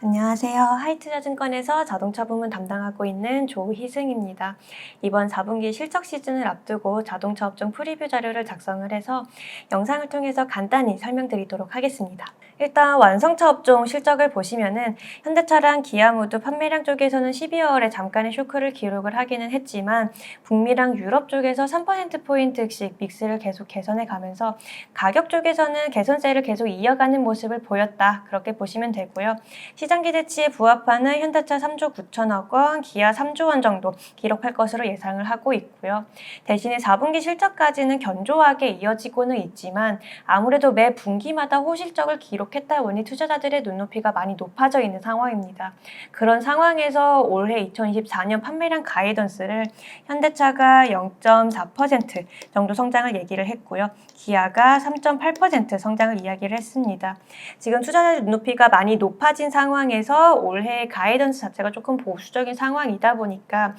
안녕하세요. 하이투자증권에서 자동차 부문 담당하고 있는 조희승입니다. 이번 4분기 실적 시즌을 앞두고 자동차 업종 프리뷰 자료를 작성을 해서 영상을 통해서 간단히 설명드리도록 하겠습니다. 일단 완성차 업종 실적을 보시면은 현대차랑 기아 모두 판매량 쪽에서는 12월에 잠깐의 쇼크를 기록을 하기는 했지만 북미랑 유럽 쪽에서 3%포인트씩 믹스를 계속 개선해 가면서 가격 쪽에서는 개선세를 계속 이어가는 모습을 보였다. 그렇게 보시면 되고요. 시장 기대치에 부합하는 현대차 3조 9천억 원, 기아 3조 원 정도 기록할 것으로 예상을 하고 있고요. 대신에 4분기 실적까지는 견조하게 이어지고는 있지만 아무래도 매 분기마다 호실적을 기록했다 보니 투자자들의 눈높이가 많이 높아져 있는 상황입니다. 그런 상황에서 올해 2024년 판매량 가이던스를 현대차가 0.4% 정도 성장을 얘기를 했고요. 기아가 3.8% 성장을 이야기를 했습니다. 지금 투자자의 눈높이가 많이 높아진 상황에서 올해 가이던스 자체가 조금 보수적인 상황이다 보니까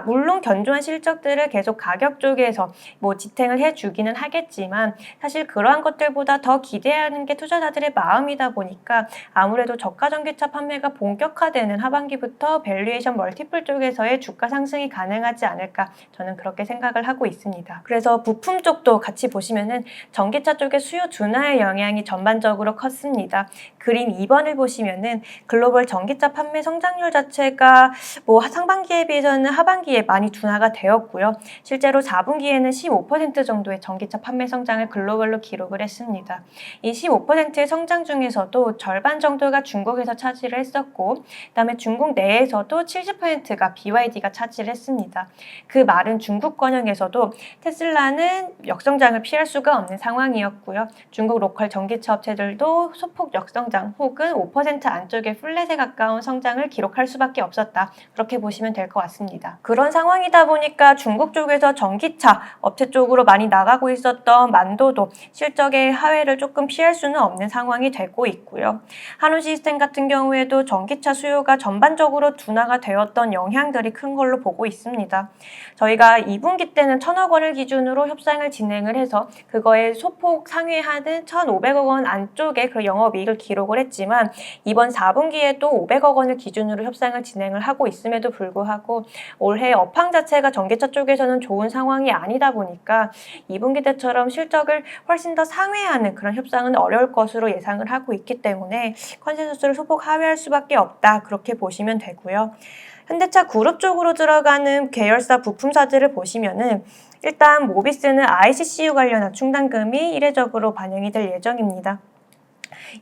물론 견조한 실적들을 계속 가격 쪽에서 지탱을 해주기는 하겠지만 사실 그러한 것들보다 더 기대하는 게 투자자들의 마음이다 보니까 아무래도 저가 전기차 판매가 본격화되는 하반기부터 밸류에이션 멀티플 쪽에서의 주가 상승이 가능하지 않을까 저는 그렇게 생각을 하고 있습니다. 그래서 부품 쪽도 같이 보시면은 전기차 쪽의 수요 둔화의 영향이 전반적으로 컸습니다. 그림 2번을 보시면은 글로벌 전기차 판매 성장률 자체가 상반기에 비해서는 하반기에 많이 둔화가 되었고요. 실제로 4분기에는 15% 정도의 전기차 판매 성장을 글로벌로 기록을 했습니다. 이 15%의 성장 중에서도 절반 정도가 중국에서 차지를 했었고 그다음에 중국 내에서도 70%가 BYD가 차지를 했습니다. 그 말은 중국권역에서도 테슬라는 역성장을 피할 수가 없는 상황이었고요. 중국 로컬 전기차 업체들도 소폭 역성장 혹은 5% 안쪽의 플랫에 가까운 성장을 기록할 수밖에 없었다. 그렇게 보시면 될 것 같습니다. 그런 상황이다 보니까 중국 쪽에서 전기차 업체 쪽으로 많이 나가고 있었던 만도도 실적의 하회를 조금 피할 수는 없는 상황이 되고 있고요. 한우 시스템 같은 경우에도 전기차 수요가 전반적으로 둔화가 되었던 영향들이 큰 걸로 보고 있습니다. 저희가 2분기 때는 1,000억 원을 기준으로 협상을 진행을 해서 그거에 소폭 상회하는 1,500억 원 안쪽에 그 영업이익을 기록을 했지만 이번 4분기에도 500억 원을 기준으로 협상을 진행을 하고 있음에도 불구하고 올해 업황 자체가 전기차 쪽에서는 좋은 상황이 아니다 보니까 2분기 때처럼 실적을 훨씬 더 상회하는 그런 협상은 어려울 것으로 예상을 하고 있기 때문에 컨센서스를 소폭 하회할 수밖에 없다. 그렇게 보시면 되고요. 현대차 그룹 쪽으로 들어가는 계열사 부품사들을 보시면은 일단 모비스는 ICCU 관련한 충당금이 이례적으로 반영이 될 예정입니다.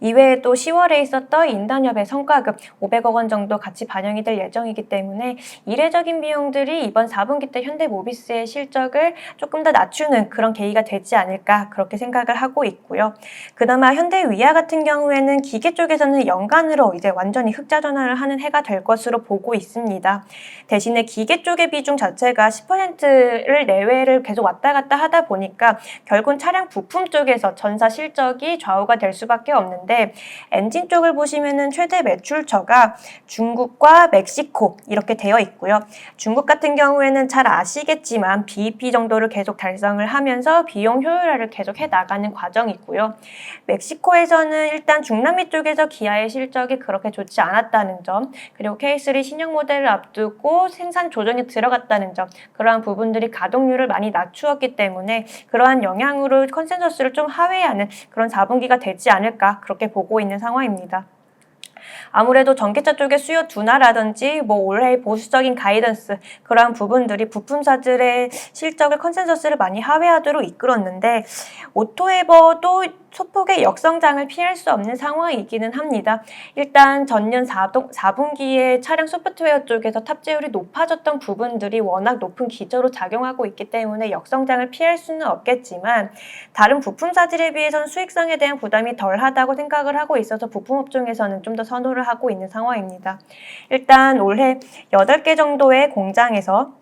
이외에 또 10월에 있었던 인단협의 성과급 500억 원 정도 같이 반영이 될 예정이기 때문에 이례적인 비용들이 이번 4분기 때 현대모비스의 실적을 조금 더 낮추는 그런 계기가 되지 않을까 그렇게 생각을 하고 있고요. 그나마 현대위아 같은 경우에는 기계 쪽에서는 연간으로 이제 완전히 흑자 전환을 하는 해가 될 것으로 보고 있습니다. 대신에 기계 쪽의 비중 자체가 10%를 내외를 계속 왔다 갔다 하다 보니까 결국은 차량 부품 쪽에서 전사 실적이 좌우가 될 수밖에 없는데 엔진 쪽을 보시면은 최대 매출처가 중국과 멕시코 이렇게 되어 있고요. 중국 같은 경우에는 잘 아시겠지만 BEP 정도를 계속 달성을 하면서 비용 효율화를 계속 해 나가는 과정이고요. 멕시코에서는 일단 중남미 쪽에서 기아의 실적이 그렇게 좋지 않았다는 점, 그리고 K3 신형 모델을 앞두고 생산 조정에 들어갔다는 점, 그러한 부분들이 가동률을 많이 낮추었기 때문에 그러한 영향으로 컨센서스를 좀 하회하는 그런 4분기가 되지 않을까 그렇게 보고 있는 상황입니다. 아무래도 전기차 쪽의 수요 둔화라든지 올해 보수적인 가이던스 그러한 부분들이 부품사들의 실적을 컨센서스를 많이 하회하도록 이끌었는데 오토에버도 소폭의 역성장을 피할 수 없는 상황이기는 합니다. 일단 전년 4분기에 차량 소프트웨어 쪽에서 탑재율이 높아졌던 부분들이 워낙 높은 기저로 작용하고 있기 때문에 역성장을 피할 수는 없겠지만 다른 부품사들에 비해서는 수익성에 대한 부담이 덜하다고 생각을 하고 있어서 부품업종에서는 좀 더 선호를 하고 있는 상황입니다. 일단 올해 8개 정도의 공장에서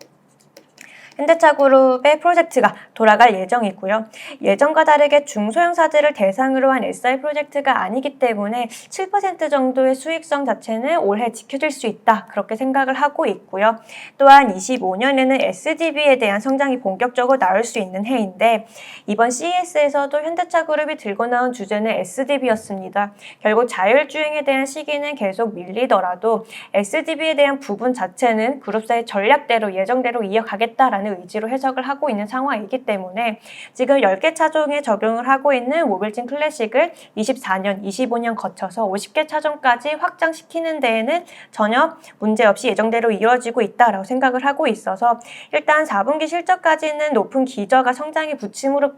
현대차그룹의 프로젝트가 돌아갈 예정이고요. 예전과 다르게 중소형사들을 대상으로 한 SI 프로젝트가 아니기 때문에 7% 정도의 수익성 자체는 올해 지켜질 수 있다. 그렇게 생각을 하고 있고요. 또한 25년에는 SDB에 대한 성장이 본격적으로 나올 수 있는 해인데 이번 CES에서도 현대차그룹이 들고 나온 주제는 SDB였습니다. 결국 자율주행에 대한 시기는 계속 밀리더라도 SDB에 대한 부분 자체는 그룹사의 전략대로 예정대로 이어가겠다라는 의지로 해석을 하고 있는 상황이기 때문에 지금 10개 차종에 적용을 하고 있는 모빌진 클래식을 24년, 25년 거쳐서 50개 차종까지 확장시키는 데에는 전혀 문제없이 예정대로 이루어지고 있다라고 생각을 하고 있어서 일단 4분기 실적까지는 높은 기저가 성장의 부침으로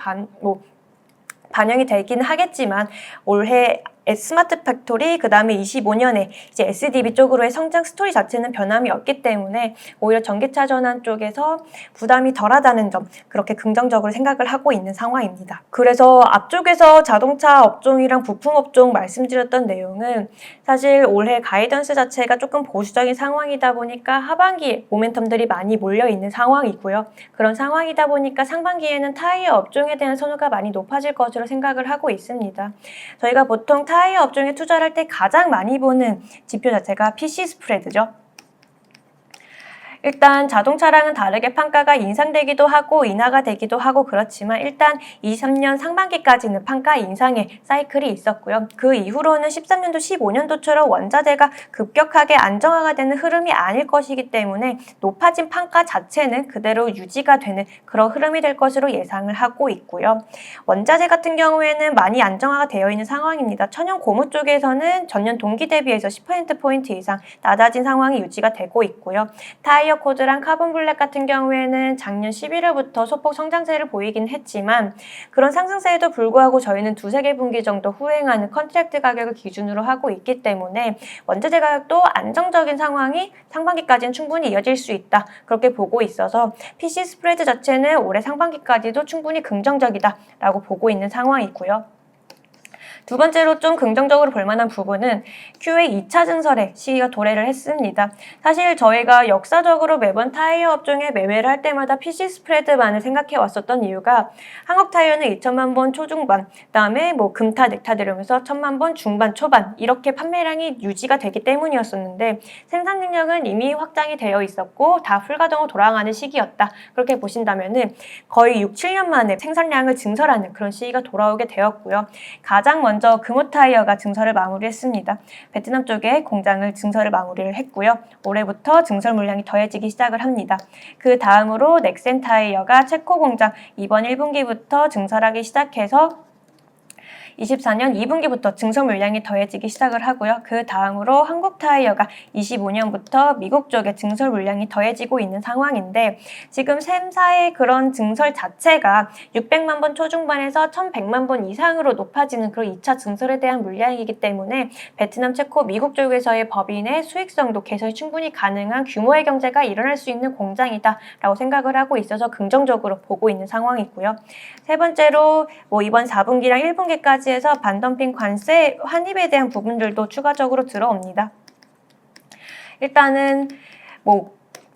반영이 되긴 하겠지만 올해 스마트 팩토리 그 다음에 25년에 이제 SDB 쪽으로의 성장 스토리 자체는 변함이 없기 때문에 오히려 전기차 전환 쪽에서 부담이 덜하다는 점 그렇게 긍정적으로 생각을 하고 있는 상황입니다. 그래서 앞쪽에서 자동차 업종이랑 부품 업종 말씀드렸던 내용은 사실 올해 가이던스 자체가 조금 보수적인 상황이다 보니까 하반기에 모멘텀들이 많이 몰려 있는 상황이고요. 그런 상황이다 보니까 상반기에는 타이어 업종에 대한 선호가 많이 높아질 것으로 생각을 하고 있습니다. 저희가 보통 타이어 업종에 투자를 할 때 가장 많이 보는 지표 자체가 PC 스프레드죠. 일단 자동차랑은 다르게 판가가 인상되기도 하고 인하가 되기도 하고 그렇지만 일단 23년 상반기까지는 판가 인상의 사이클이 있었고요. 그 이후로는 13년도, 15년도처럼 원자재가 급격하게 안정화가 되는 흐름이 아닐 것이기 때문에 높아진 판가 자체는 그대로 유지가 되는 그런 흐름이 될 것으로 예상을 하고 있고요. 원자재 같은 경우에는 많이 안정화가 되어 있는 상황입니다. 천연 고무 쪽에서는 전년 동기 대비해서 10%포인트 이상 낮아진 상황이 유지가 되고 있고요. 타이어 코드랑 카본 블랙 같은 경우에는 작년 11월부터 소폭 성장세를 보이긴 했지만 그런 상승세에도 불구하고 저희는 두세 개 분기 정도 후행하는 컨트랙트 가격을 기준으로 하고 있기 때문에 원자재 가격도 안정적인 상황이 상반기까지는 충분히 이어질 수 있다. 그렇게 보고 있어서 PC 스프레드 자체는 올해 상반기까지도 충분히 긍정적이다라고 보고 있는 상황이고요. 두 번째로 좀 긍정적으로 볼 만한 부분은 QA 2차 증설에 시기가 도래를 했습니다. 사실 저희가 역사적으로 매번 타이어 업종에 매매를 할 때마다 PC 스프레드만을 생각해 왔었던 이유가 한국 타이어는 2천만 번 초중반, 그다음에 금타, 넥타 들으면서 1,000만 번 중반, 초반 이렇게 판매량이 유지가 되기 때문이었었는데 생산 능력은 이미 확장이 되어 있었고 다 풀가동으로 돌아가는 시기였다. 그렇게 보신다면은 거의 6, 7년 만에 생산량을 증설하는 그런 시기가 돌아오게 되었고요. 가장 먼저 금호 타이어가 증설을 마무리했습니다. 베트남 쪽에 공장을 증설을 마무리를 했고요. 올해부터 증설 물량이 더해지기 시작을 합니다. 그 다음으로 넥센 타이어가 체코 공장 이번 1분기부터 증설하기 시작해서 24년 2분기부터 증설 물량이 더해지기 시작을 하고요. 그 다음으로 한국 타이어가 25년부터 미국 쪽에 증설 물량이 더해지고 있는 상황인데 지금 셈사의 그런 증설 자체가 600만 번 초중반에서 1100만 번 이상으로 높아지는 그런 2차 증설에 대한 물량이기 때문에 베트남, 체코, 미국 쪽에서의 법인의 수익성도 개선이 충분히 가능한 규모의 경제가 일어날 수 있는 공장이다라고 생각을 하고 있어서 긍정적으로 보고 있는 상황이고요. 세 번째로 이번 4분기랑 1분기까지 해서 반덤핑 관세 환입에 대한 부분들도 추가적으로 들어옵니다. 일단은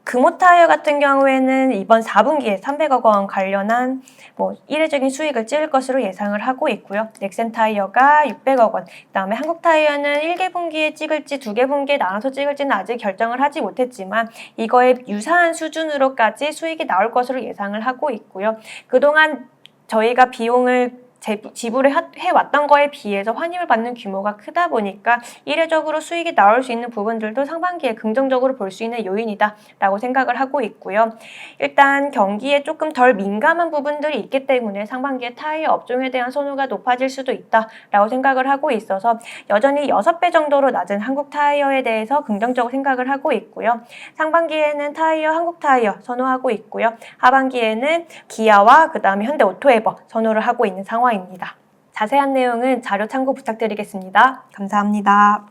금호 타이어 같은 경우에는 이번 4분기에 300억 원 관련한 이례적인 수익을 찍을 것으로 예상을 하고 있고요. 넥센 타이어가 600억 원, 그다음에 한국 타이어는 1개 분기에 찍을지 2개 분기에 나눠서 찍을지는 아직 결정을 하지 못했지만 이거에 유사한 수준으로까지 수익이 나올 것으로 예상을 하고 있고요. 그동안 저희가 비용을 지불을 해왔던 거에 비해서 환입을 받는 규모가 크다 보니까 이례적으로 수익이 나올 수 있는 부분들도 상반기에 긍정적으로 볼 수 있는 요인이다 라고 생각을 하고 있고요. 일단 경기에 조금 덜 민감한 부분들이 있기 때문에 상반기에 타이어 업종에 대한 선호가 높아질 수도 있다 라고 생각을 하고 있어서 여전히 6배 정도로 낮은 한국 타이어에 대해서 긍정적으로 생각을 하고 있고요. 상반기에는 한국 타이어 선호하고 있고요. 하반기에는 기아와 그 다음에 현대 오토에버 선호를 하고 있는 상황입니다. 자세한 내용은 자료 참고 부탁드리겠습니다. 감사합니다.